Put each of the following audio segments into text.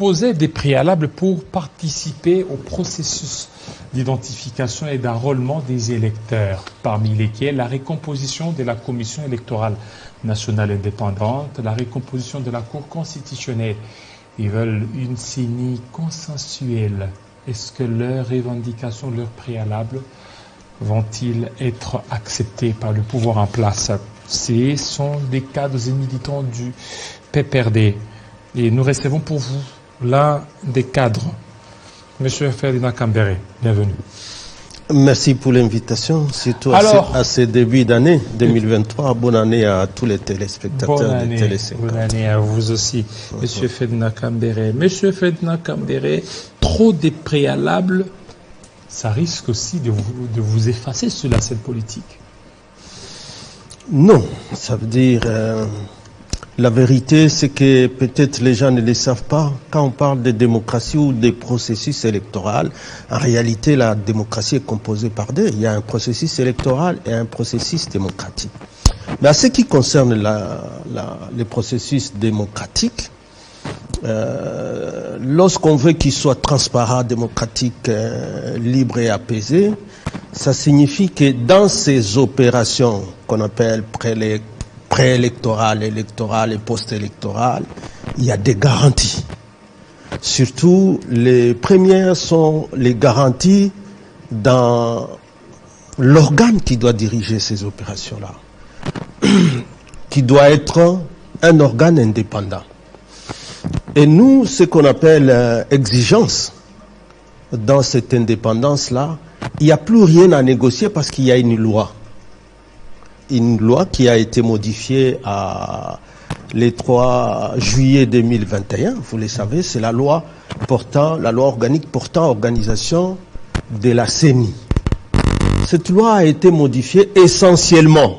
posait des préalables pour participer au processus d'identification et d'enrôlement des électeurs, parmi lesquels la récomposition de la Commission électorale nationale indépendante, la récomposition de la Cour constitutionnelle. Ils veulent une CENI consensuelle. Est-ce que leurs revendications, leurs préalables vont-ils être acceptés par le pouvoir en place? Ce sont des cadres et militants du PPRD. Et nous recevons pour vous l'un des cadres, M. Ferdinand Cambéré. Bienvenue. Merci pour l'invitation, surtout à ce début d'année 2023. Bonne année à tous les téléspectateurs de Télé 5. Bonne année à vous aussi, M. Ferdinand Cambéré. M. Ferdinand Cambéré, trop de préalables, ça risque aussi de vous effacer sur la scène politique. Non, ça veut dire... la vérité, c'est que peut-être les gens ne le savent pas. Quand on parle de démocratie ou des processus électoraux, en réalité, la démocratie est composée par deux. Il y a un processus électoral et un processus démocratique. Mais à ce qui concerne les processus démocratiques, lorsqu'on veut qu'il soit transparent, démocratique, libre et apaisé, ça signifie que dans ces opérations qu'on appelle préélectorales, électorales et post-électorales, il y a des garanties. Surtout, les premières sont les garanties dans l'organe qui doit diriger ces opérations-là, qui doit être un organe indépendant. Et nous, ce qu'on appelle exigence dans cette indépendance-là, il n'y a plus rien à négocier parce qu'il y a une loi. Une loi qui a été modifiée le 3 juillet 2021. Vous le savez, c'est la loi organique portant organisation de la CENI. Cette loi a été modifiée essentiellement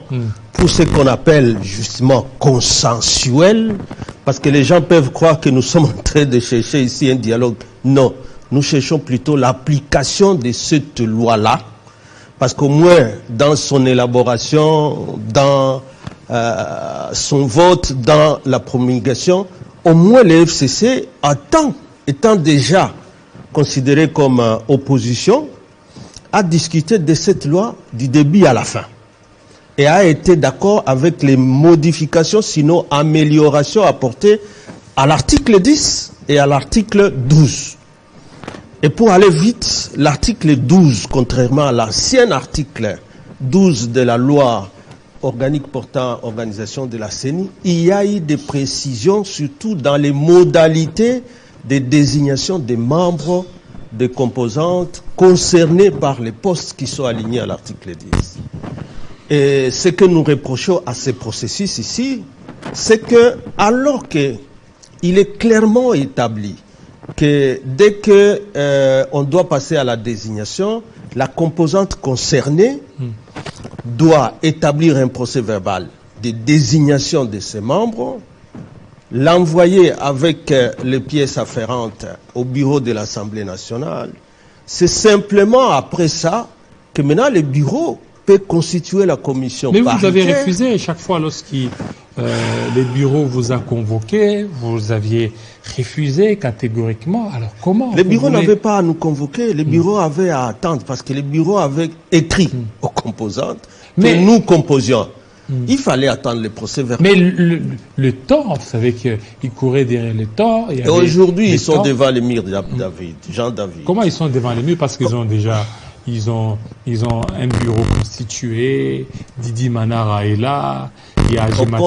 pour ce qu'on appelle justement consensuel, parce que les gens peuvent croire que nous sommes en train de chercher ici un dialogue. Non, nous cherchons plutôt l'application de cette loi-là. Parce qu'au moins, dans son élaboration, dans son vote, dans la promulgation, au moins le FCC, étant déjà considéré comme opposition, a discuté de cette loi du début à la fin. Et a été d'accord avec les modifications, sinon améliorations apportées à l'article 10 et à l'article 12. Et pour aller vite, l'article 12, contrairement à l'ancien article 12 de la loi organique portant organisation de la CENI, il y a eu des précisions, surtout dans les modalités de désignation des membres, des composantes concernées par les postes qui sont alignés à l'article 10. Et ce que nous reprochons à ces processus ici, c'est que, alors qu'il est clairement établi que dès que on doit passer à la désignation, la composante concernée doit établir un procès verbal de désignation de ses membres, l'envoyer avec les pièces afférentes au bureau de l'Assemblée nationale. C'est simplement après ça que maintenant le bureau peut constituer la commission paritaire. Mais vous avez refusé chaque fois lorsque le bureau vous a convoqué, vous aviez refusé catégoriquement. Alors comment? Le bureau n'avait pas à nous convoquer, le bureau avait à attendre parce que le bureau avait écrit aux composantes que nous composions. Il fallait attendre le procès verbal. Mais le temps, vous savez qu'il courait derrière le temps. Et aujourd'hui, ils sont devant les murs de Jean David. Comment ils sont devant les murs? Parce qu'ils ont déjà... Ils ont un bureau constitué, Didi Manara est là, il y a Ajima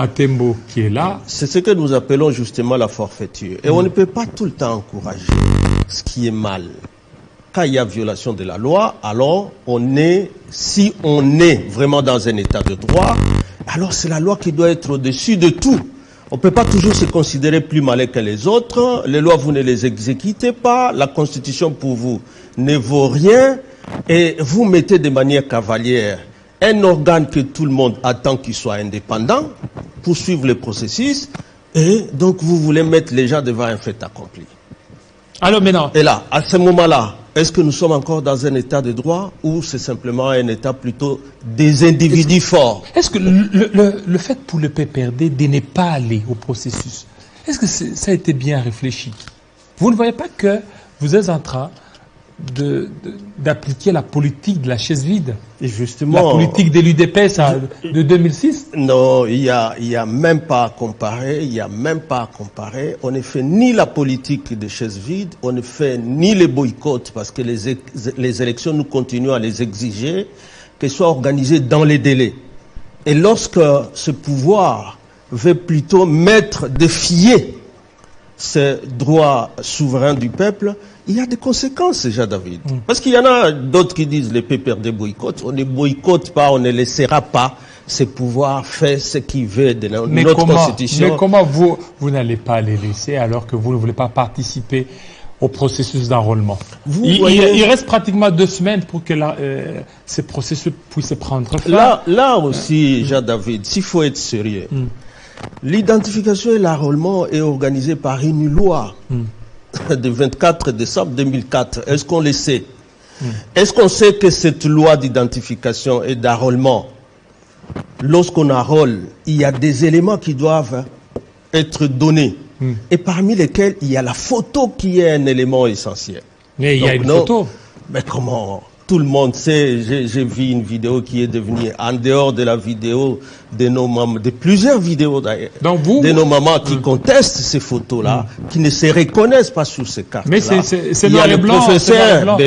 Tembo qui est là. C'est ce que nous appelons justement la forfaiture. Et on ne peut pas tout le temps encourager ce qui est mal. Quand il y a violation de la loi, alors si on est vraiment dans un état de droit, alors c'est la loi qui doit être au-dessus de tout. On ne peut pas toujours se considérer plus malin que les autres. Les lois, vous ne les exécutez pas. La Constitution, pour vous, ne vaut rien. Et vous mettez de manière cavalière un organe que tout le monde attend qu'il soit indépendant pour suivre le processus. Et donc, vous voulez mettre les gens devant un fait accompli. Alors maintenant... Et là, à ce moment-là, est-ce que nous sommes encore dans un état de droit ou c'est simplement un état plutôt des individus forts? Est-ce que le fait pour le PPRD de ne pas aller au processus, Est-ce que ça a été bien réfléchi? Vous ne voyez pas que vous êtes en train d'appliquer la politique de la chaise vide? Et justement, la politique de l'UDPS de 2006? Non, il y a même pas à comparer, il y a même pas à comparer. On ne fait ni la politique de chaise vide, on ne fait ni les boycotts, parce que les élections, nous continuons à les exiger, qu'elles soient organisées dans les délais. Et lorsque ce pouvoir veut plutôt défier ce droit souverain du peuple, il y a des conséquences déjà, David. Parce qu'il y en a d'autres qui disent les PPRD boycottent. On ne boycotte pas, on ne laissera pas ce pouvoir faire ce qu'il veut de notre constitution. Mais comment vous n'allez pas les laisser alors que vous ne voulez pas participer au processus d'enrôlement? Il reste pratiquement 2 semaines pour que ce processus puisse prendre fin. Là aussi, Jean-David, s'il faut être sérieux, l'identification et l'enrôlement est organisé par une loi de 24 décembre 2004. Est-ce qu'on le sait? Est-ce qu'on sait que cette loi d'identification et d'enrôlement, lorsqu'on enrôle, il y a des éléments qui doivent être donnés, et parmi lesquels il y a la photo qui est un élément essentiel. Mais il y a une photo. Mais comment? Tout le monde sait, j'ai vu une vidéo qui est devenue, en dehors de la vidéo de nos mamans, de plusieurs vidéos d'ailleurs, de nos mamans qui contestent ces photos-là, qui ne se reconnaissent pas sur ces cartes-là. Mais c'est noir et blanc. Il y a le professeur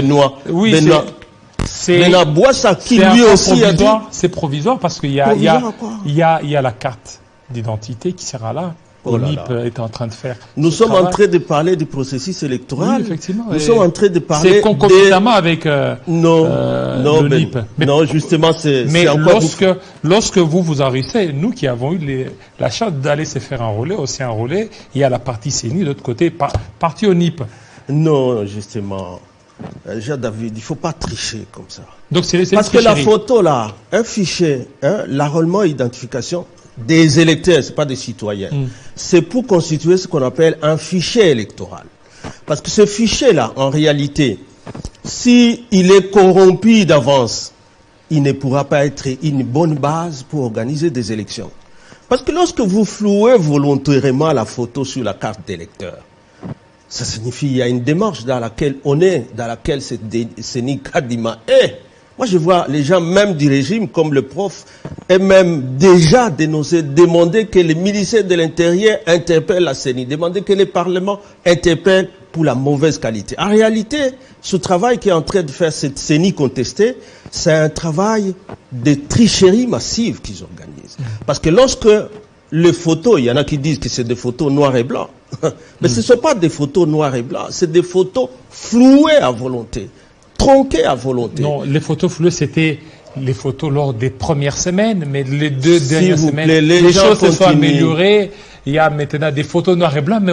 Benoît Boissa qui lui aussi a dit... C'est provisoire parce qu'il y a la carte d'identité qui sera là. L'IP est en train de faire. Nous sommes en train de parler du processus électoral. Oui, effectivement. Nous sommes en train de parler. C'est concomitamment avec l'IP. Non, justement, c'est. Mais lorsque vous enregistrez, nous qui avons eu la chance d'aller se faire enrôler, aussi enrôler, il y a la partie CENI, de l'autre côté, partie au NIP. Non, justement. Jean-David, il ne faut pas tricher comme ça. Donc parce que la photo là, un fichier, l'enrôlement et identification des électeurs, ce n'est pas des citoyens. C'est pour constituer ce qu'on appelle un fichier électoral. Parce que ce fichier-là, en réalité, s'il est corrompu d'avance, il ne pourra pas être une bonne base pour organiser des élections. Parce que lorsque vous flouez volontairement la photo sur la carte d'électeur, ça signifie qu'il y a une démarche dans laquelle on est, dans laquelle c'est Kadima est. Moi, je vois les gens même du régime, comme le prof, et même déjà dénoncé, demander que les ministères de l'Intérieur interpellent la CENI, demander que les parlements interpellent pour la mauvaise qualité. En réalité, ce travail qui est en train de faire cette CENI contestée, c'est un travail de tricherie massive qu'ils organisent. Parce que lorsque les photos, il y en a qui disent que c'est des photos noires et blancs, mais ce ne sont pas des photos noires et blancs, c'est des photos flouées à volonté. Tronqué à volonté. Non, les photos floues, c'était les photos lors des premières semaines, mais les 2 dernières semaines, les choses se sont améliorées. Il y a maintenant des photos noires et blancs, mais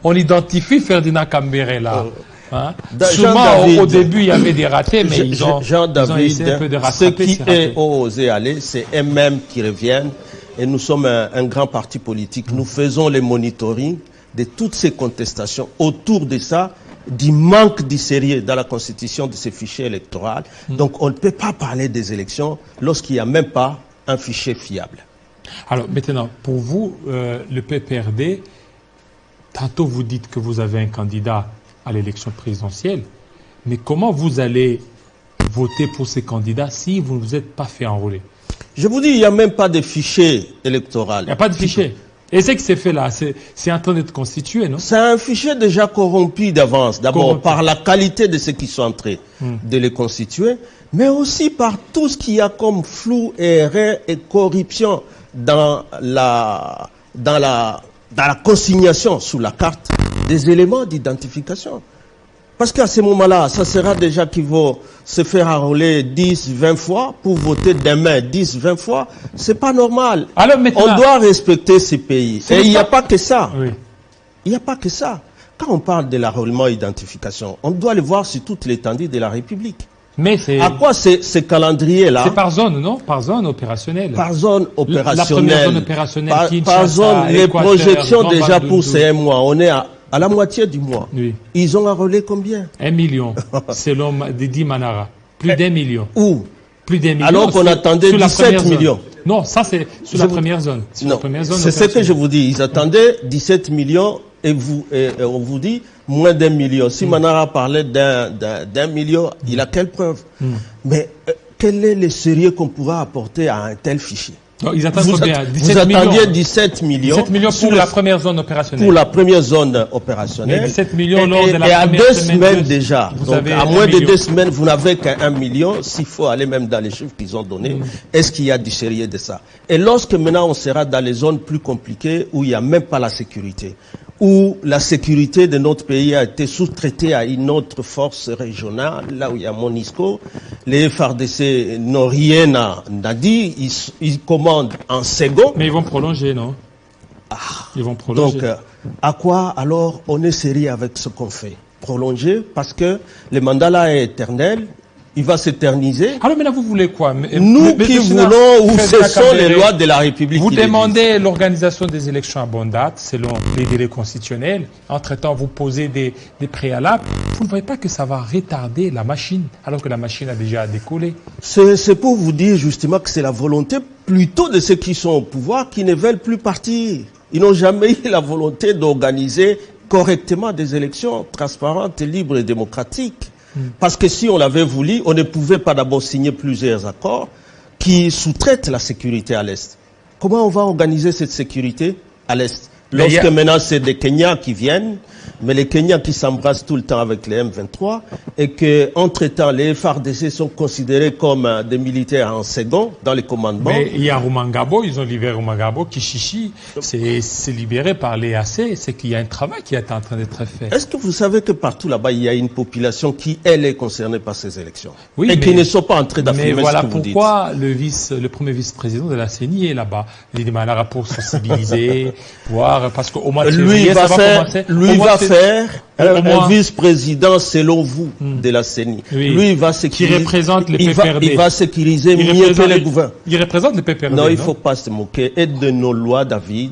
on identifie Ferdinand Kambere là. Sûrement, au début, il y avait des ratés, mais ils ont essayé un peu de rattraper. Ceux qui ont osé aller, c'est eux-mêmes qui reviennent. Et nous sommes un grand parti politique. Nous faisons les monitoring de toutes ces contestations autour de ça, du manque de sérieux dans la constitution de ces fichiers électoraux. Donc on ne peut pas parler des élections lorsqu'il n'y a même pas un fichier fiable. Alors maintenant, pour vous, le PPRD, tantôt vous dites que vous avez un candidat à l'élection présidentielle, mais comment vous allez voter pour ces candidats si vous ne vous êtes pas fait enrôler? Je vous dis, il n'y a même pas de fichier électoral. Il n'y a pas de fichier. Et c'est que c'est fait là, c'est en train d'être constitué, non? C'est un fichier déjà corrompu d'avance, d'abord par la qualité de ceux qui sont en train de les constituer, mais aussi par tout ce qu'il y a comme flou, erreur et corruption dans la consignation sous la carte des éléments d'identification. Parce qu'à ce moment-là, ça sera déjà qu'il faut se faire enrôler 10, 20 fois pour voter demain 10, 20 fois. C'est pas normal. Alors maintenant, on doit respecter ces pays. Et il n'y a pas que ça. Oui. Il n'y a pas que ça. Quand on parle de l'enrôlement et identification, on doit le voir sur toute l'étendue de la République. Mais c'est... À quoi ce calendrier-là? C'est par zone, non? Par zone opérationnelle. Par zone opérationnelle. La première zone opérationnelle. Par zone, les projections déjà pour ces mois. On est à la moitié du mois. Oui. Ils ont enrôlé combien? 1 million, selon Didi Manara. Plus d'1 million. Où? Plus d'1 million. Alors qu'on attendait 17 millions. Non, ça c'est sur la première zone. Sur la Non, première zone c'est ce que je vous dis. Ils attendaient 17 millions et on vous dit moins d'1 million. Si Manara parlait d'un million, il a quelle preuve? Mais quel est le sérieux qu'on pourra apporter à un tel fichier? Non, ils attendent combien? Vous attendiez 17 millions. 17 millions pour la première zone opérationnelle. Pour la première zone opérationnelle. Mais 17 millions lors de la et à première 2 semaine semaines déjà. vous Donc avez à 1 moins de million. 2 semaines, vous n'avez qu'un million. S'il faut aller même dans les chiffres qu'ils ont donnés, est-ce qu'il y a du sérieux de ça? Et lorsque maintenant on sera dans les zones plus compliquées où il n'y a même pas la sécurité, où la sécurité de notre pays a été sous-traitée à une autre force régionale, là où il y a MONUSCO, les FARDC n'ont rien à dire, ils commandent en second. Mais ils vont prolonger, non? Ils vont prolonger. Donc, à quoi alors on est sérieux avec ce qu'on fait? Prolonger, parce que le mandat là est éternel, il va s'éterniser. Alors, mais là, vous voulez quoi? Nous qui voulons, ou ce sont les lois de la République vous qui le demandez l'organisation des élections à bonne date, selon les délais constitutionnels. Entre-temps, vous posez des préalables. Vous ne voyez pas que ça va retarder la machine, alors que la machine a déjà décollé? C'est pour vous dire justement que c'est la volonté plutôt de ceux qui sont au pouvoir qui ne veulent plus partir. Ils n'ont jamais eu la volonté d'organiser correctement des élections transparentes, libres et démocratiques. Parce que si on l'avait voulu, on ne pouvait pas d'abord signer plusieurs accords qui sous-traitent la sécurité à l'Est. Comment on va organiser cette sécurité à l'Est? Lorsque maintenant c'est des Kenyans qui viennent, mais les Kenyans qui s'embrassent tout le temps avec les M23 et que, entre-temps, les FARDC sont considérés comme des militaires en second dans les commandements. Mais il y a Rumangabo, ils ont libéré Rumangabo, Kishishi, c'est libéré par l'EAC, c'est qu'il y a un travail qui est en train d'être fait. Est-ce que vous savez que partout là-bas, il y a une population qui, elle, est concernée par ces élections? Oui, et qui ne sont pas en train d'affirmer mais voilà ce que vous dites. pourquoi le premier vice-président de la CENI est là-bas. Il est là pour sensibiliser, voir, parce qu'au mois de février, ça va commencer. Lui va faire un vice-président, selon vous, de la CENI. Oui. Lui, il va sécuriser. Qui représente le PPRD. Il va sécuriser mieux que le gouvernement. Il représente le PPRD. Non, il ne faut pas se moquer. Aide de nos lois, David.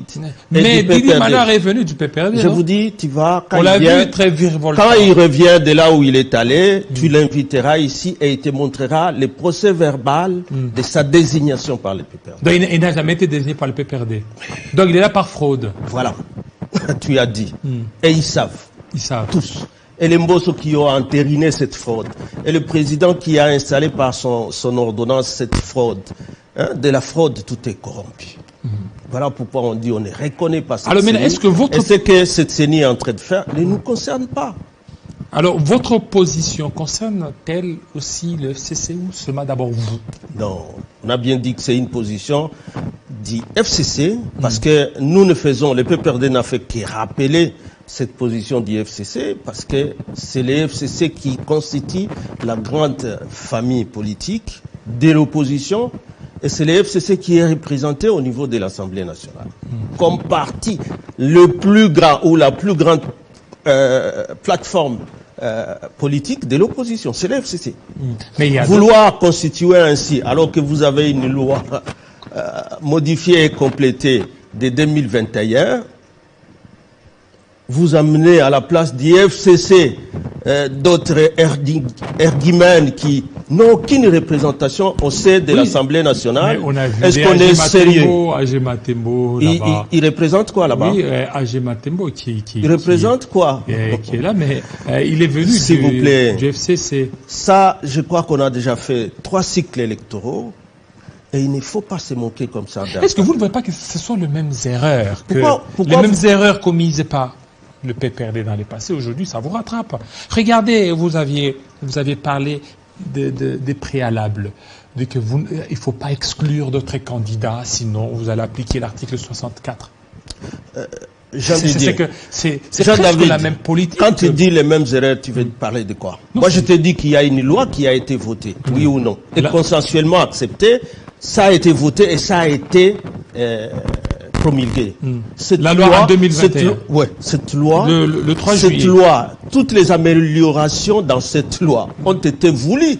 Mais Didi Manar est venu du PPRD. Je vous dis, tu vas, on l'a vu très virevoltant. Quand il revient de là où il est allé, tu l'inviteras ici et il te montrera le procès verbal de sa désignation par le PPRD. Donc il n'a jamais été désigné par le PPRD. Donc il est là par fraude. Voilà. Tu as dit. Et ils savent. Ils savent. Tous. Et les Mbosso qui ont entériné cette fraude. Et le président qui a installé par son ordonnance cette fraude. De la fraude, tout est corrompu. Voilà pourquoi on dit on ne reconnaît pas cette Alors, mais CENI. est-ce que votre... Et ce que cette CENI est en train de faire ne nous concerne pas. Alors, votre position concerne-t-elle aussi le FCC ou seulement d'abord vous? Non, on a bien dit que c'est une position du FCC, parce que nous ne faisons, le PPRD n'a fait que rappeler cette position du FCC, parce que c'est le FCC qui constitue la grande famille politique de l'opposition, et c'est le FCC qui est représenté au niveau de l'Assemblée nationale. Comme parti le plus grand ou la plus grande plateforme politique de l'opposition, c'est le FCC. Mais il y a vouloir constituer ainsi, alors que vous avez une loi modifiée et complétée de 2021, vous amenez à la place du FCC d'autres erguimènes qui n'ont aucune représentation au sein de l'Assemblée nationale. Est-ce qu'on est sérieux? Il représente quoi là-bas? Oui, AG Matembo qui représente quoi? Qui est là, mais il est venu s'il vous plaît, du FCC. Ça, je crois qu'on a déjà fait 3 cycles électoraux. Et il ne faut pas se moquer comme ça. Est-ce que vous ne voyez pas que ce sont les mêmes erreurs pourquoi les mêmes erreurs commises par le PPRD dans le passé, aujourd'hui, ça vous rattrape. Regardez, vous aviez parlé des préalables, de que il ne faut pas exclure d'autres candidats, sinon vous allez appliquer l'article 64. C'est presque la même politique. Quand tu dis les mêmes erreurs, tu veux parler de quoi? Non, moi, je te dis qu'il y a une loi qui a été votée, oui ou non, et consensuellement acceptée. Ça a été voté et ça a été promulgué. La loi en 2021. Cette loi, le 3 juillet. Cette loi, toutes les améliorations dans cette loi ont été voulues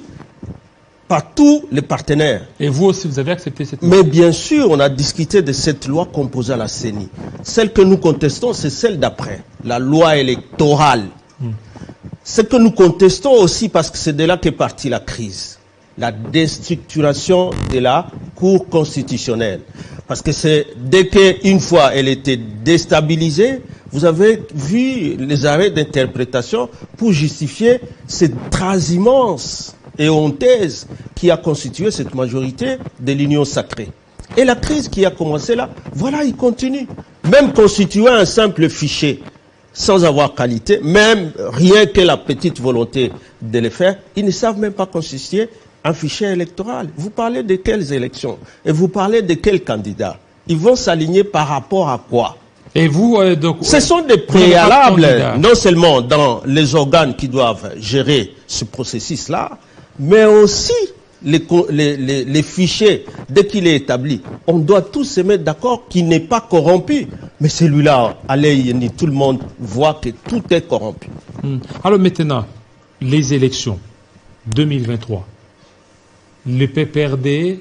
par tous les partenaires. Et vous aussi, vous avez accepté cette loi? Mais bien sûr, on a discuté de cette loi composée à la CENI. Celle que nous contestons, c'est celle d'après, la loi électorale. Ce que nous contestons aussi, parce que c'est de là qu'est partie la crise, la déstructuration de la Cour constitutionnelle. Parce que c'est dès qu'une fois elle était déstabilisée, vous avez vu les arrêts d'interprétation pour justifier cette transhumance et honteuse qui a constitué cette majorité de l'Union sacrée. Et la crise qui a commencé là, voilà, il continue. Même constituer un simple fichier sans avoir qualité, même rien que la petite volonté de le faire, ils ne savent même pas constituer un fichier électoral. Vous parlez de quelles élections? Et vous parlez de quels candidats? Ils vont s'aligner par rapport à quoi? Et vous, donc, ce sont des préalables, non seulement dans les organes qui doivent gérer ce processus-là, mais aussi les fichiers, dès qu'il est établi, on doit tous se mettre d'accord qu'il n'est pas corrompu. Mais celui-là, allez, tout le monde voit que tout est corrompu. Alors maintenant, les élections 2023. Le PPRD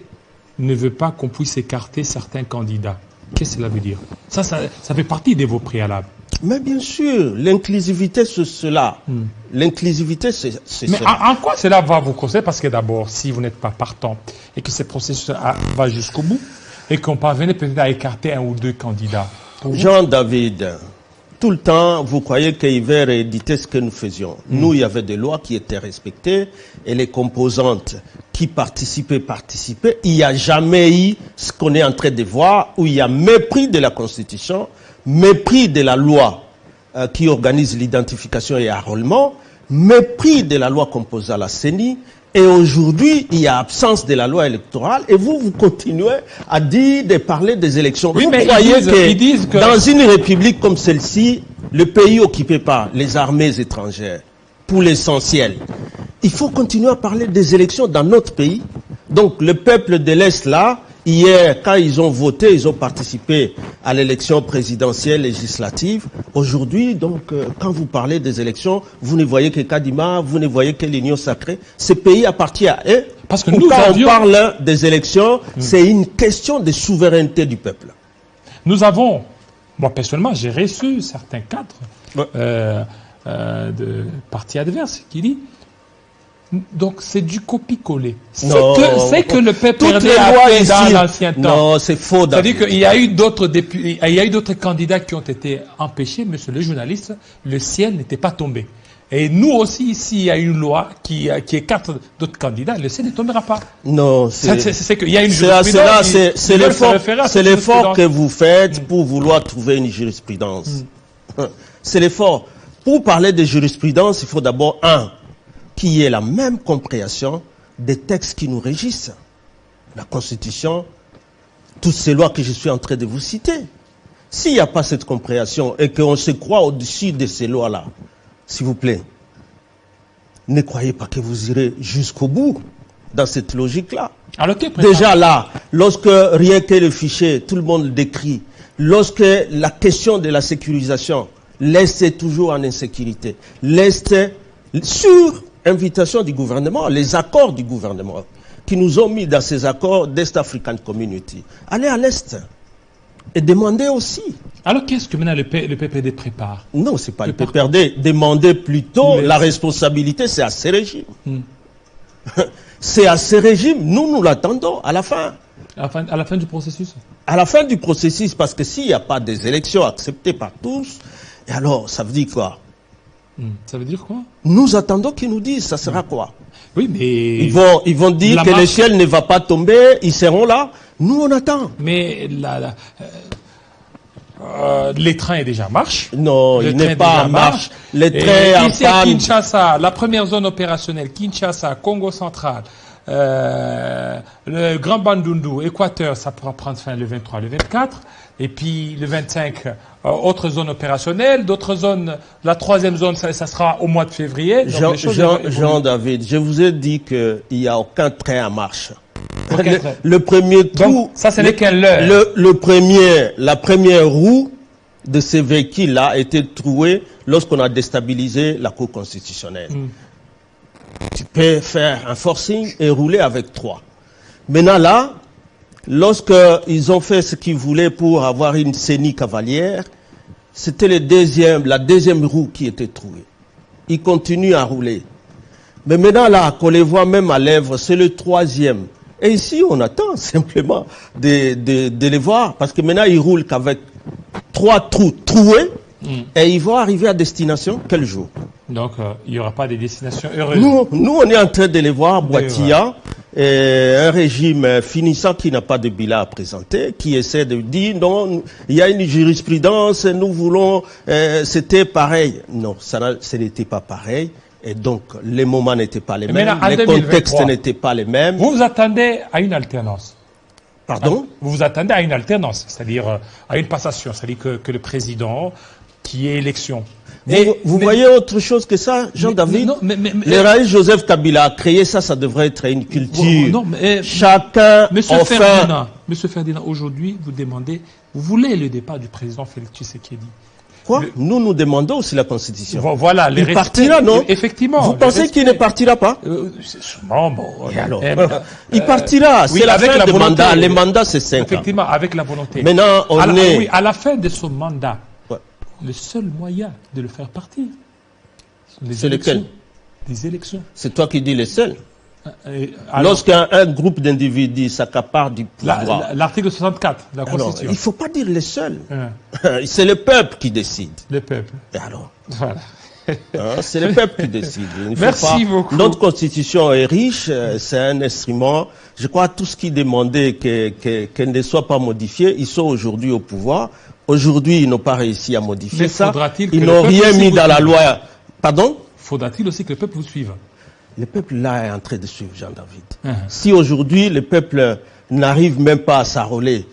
ne veut pas qu'on puisse écarter certains candidats. Qu'est-ce que cela veut dire? Ça fait partie de vos préalables. Mais bien sûr, l'inclusivité, c'est cela. L'inclusivité, c'est Mais cela. en quoi cela va vous concerner? Parce que d'abord, si vous n'êtes pas partant et que ce processus va jusqu'au bout et qu'on parvenait peut-être à écarter un ou deux candidats. Jean-David, tout le temps, vous croyez qu'il va rééditer ce que nous faisions. Nous, il y avait des lois qui étaient respectées et les composantes qui participaient. Il n'y a jamais eu ce qu'on est en train de voir où il y a mépris de la Constitution, mépris de la loi qui organise l'identification et enrôlement, mépris de la loi composée à la CENI. Et aujourd'hui, il y a absence de la loi électorale et vous continuez à dire de parler des élections. Oui, vous mais croyez ils disent que dans une république comme celle-ci, le pays occupé par les armées étrangères, pour l'essentiel, il faut continuer à parler des élections dans notre pays. Donc le peuple de l'Est là, hier, quand ils ont voté, ils ont participé à l'élection présidentielle législative. Aujourd'hui, donc, quand vous parlez des élections, vous ne voyez que Kadima, vous ne voyez que l'Union sacrée. Ce pays appartient à eux. Parce que quand on parle des élections, c'est une question de souveraineté du peuple. Nous avons, moi personnellement, j'ai reçu certains cadres de partis adverses qui disent. Donc c'est du copie-coller. C'est que le PPRD a fait dans l'ancien temps. Non, c'est faux. C'est-à-dire qu'il y a eu d'autres candidats qui ont été empêchés, monsieur le journaliste, le ciel n'était pas tombé. Et nous aussi, ici, il y a une loi qui écarte d'autres candidats, le ciel ne tombera pas. Non, c'est qu'il y a une jurisprudence. C'est l'effort que vous faites pour vouloir trouver une jurisprudence. C'est l'effort. Pour parler de jurisprudence, il faut d'abord qui est la même compréhension des textes qui nous régissent. La Constitution, toutes ces lois que je suis en train de vous citer. S'il n'y a pas cette compréhension et qu'on se croit au-dessus de ces lois-là, s'il vous plaît, ne croyez pas que vous irez jusqu'au bout dans cette logique-là. Déjà là, lorsque rien que le fichier, tout le monde le décrit, lorsque la question de la sécurisation, l'Est est toujours en insécurité. L'Est, sur invitation du gouvernement, les accords du gouvernement qui nous ont mis dans ces accords d'Est African Community. Allez à l'Est et demandez aussi. Alors qu'est-ce que maintenant le PPRD prépare? Non, c'est pas le PPRD. Demandez plutôt la responsabilité, c'est à ces régimes. C'est à ces régimes, nous l'attendons à la fin. À la fin du processus? À la fin du processus, parce que s'il n'y a pas des élections acceptées par tous, et alors ça veut dire quoi? Ça veut dire quoi? Nous attendons qu'ils nous disent, ça sera quoi? Oui, mais... Ils vont dire que le ciel ne va pas tomber, ils seront là. Nous, on attend. Mais les trains est déjà en marche. Non, il n'est pas en marche. Les trains en ici à panne. Kinshasa, la première zone opérationnelle, Kinshasa, Congo central, le Grand Bandundu, Équateur, ça pourra prendre fin le 23, le 24. Et puis le 25, autre zone opérationnelle, d'autres zones, la troisième zone, ça sera au mois de février. Jean-David, je vous ai dit qu'il n'y a aucun train en marche. Le premier trou, donc, ça ce n'est qu'un leurre. La première roue de ces véhicules-là a été trouée lorsqu'on a déstabilisé la Cour constitutionnelle. Tu peux faire un forcing et rouler avec 3. Maintenant là, lorsqu'ils ont fait ce qu'ils voulaient pour avoir une CENI cavalière, c'était la deuxième roue qui était trouvée. Ils continuent à rouler. Mais maintenant là, qu'on les voit même à l'œuvre, c'est le troisième. Et ici, on attend simplement de les voir, parce que maintenant, ils roulent qu'avec 3 trous troués, et ils vont arriver à destination quel jour? Donc, il n'y aura pas de destination heureuse. Nous, on est en train de les voir boitillant, un régime finissant qui n'a pas de bilan à présenter, qui essaie de dire non, il y a une jurisprudence, nous voulons, c'était pareil. Non, ce n'était pas pareil. Et donc, les moments n'étaient pas les mêmes, les contextes n'étaient pas les mêmes. Vous vous attendez à une alternance? Pardon? Vous vous attendez à une alternance, c'est-à-dire à une passation, c'est-à-dire que le président, qui est élection. Vous voyez autre chose que ça, Jean-David? Le Raïs Joseph Kabila a créé ça, ça devrait être une culture. Chacun, Monsieur Ferdinand, aujourd'hui, vous voulez le départ du président Félix Tshisekedi. Quoi? Nous demandons aussi la Constitution. Voilà, il partira, non? Effectivement. Vous pensez qu'il ne partira pas? Il partira. C'est la fin du mandat. Les mandats, c'est 5 ans. Effectivement, avec la volonté. Maintenant, à la fin de son mandat, le seul moyen de le faire partir, c'est lequel? Des élections. C'est toi qui dis les seuls. Lorsqu'un groupe d'individus s'accapare du pouvoir. L'article 64 de la Constitution. Il ne faut pas dire les seuls. C'est le peuple qui décide. Le peuple. Et alors voilà. C'est le peuple qui décide. Merci beaucoup. Notre Constitution est riche, c'est un instrument. Je crois que tout ce qui demandait qu'elle ne soit pas modifiée, ils sont aujourd'hui au pouvoir. Aujourd'hui, ils n'ont pas réussi à modifier ça. Ils n'ont rien mis dans la loi. Pardon? Faudra-t-il aussi que le peuple vous suive? Le peuple là est en train de suivre Jean-David. Si aujourd'hui le peuple n'arrive même pas à s'enrôler,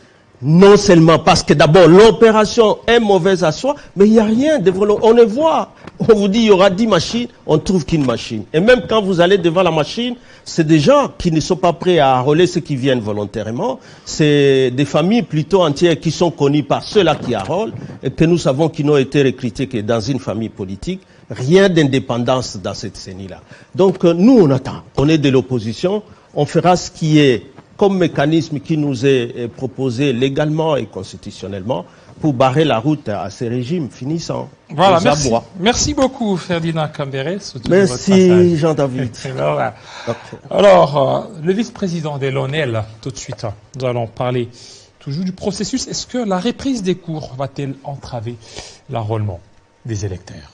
non seulement parce que d'abord l'opération est mauvaise à soi, mais il n'y a rien de volontaire. On le voit. On vous dit il y aura 10 machines, on trouve qu'une machine. Et même quand vous allez devant la machine, c'est des gens qui ne sont pas prêts à enrôler ceux qui viennent volontairement. C'est des familles plutôt entières qui sont connues par ceux-là qui enrôlent et que nous savons qu'ils n'ont été recrutés que dans une famille politique. Rien d'indépendance dans cette décennie-là. Donc nous, on attend. On est de l'opposition. On fera ce qui est comme mécanisme qui nous est proposé légalement et constitutionnellement pour barrer la route à ces régimes finissants. Voilà, merci beaucoup Ferdinand Cambéré. Merci Jean-David. Alors, le vice-président de l'ONEL, tout de suite, nous allons parler toujours du processus. Est-ce que la reprise des cours va-t-elle entraver l'enrôlement des électeurs?